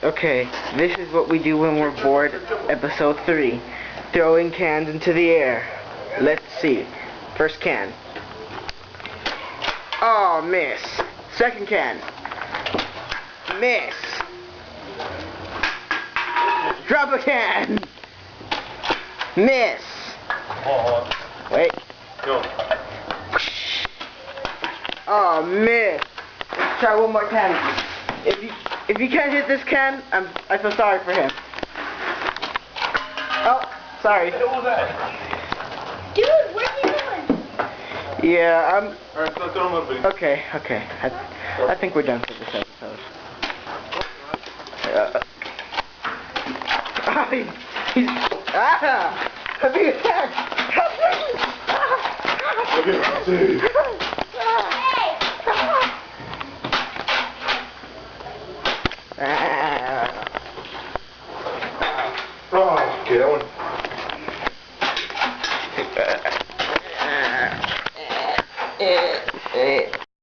Okay, this is what we do when we're bored. Episode 3. Throwing cans into the air. Let's see. First can. Oh, miss. Second can. Miss. Drop a can. Miss. Wait. Go. Oh, miss. Let's try one more time. If you can't hit this can, I feel sorry for him. Oh, sorry. What was that? Dude, what are you doing? Yeah, Alright, so throw him up, buddy. okay. I think we're done for this episode. A big attack! Oh, okay, that one.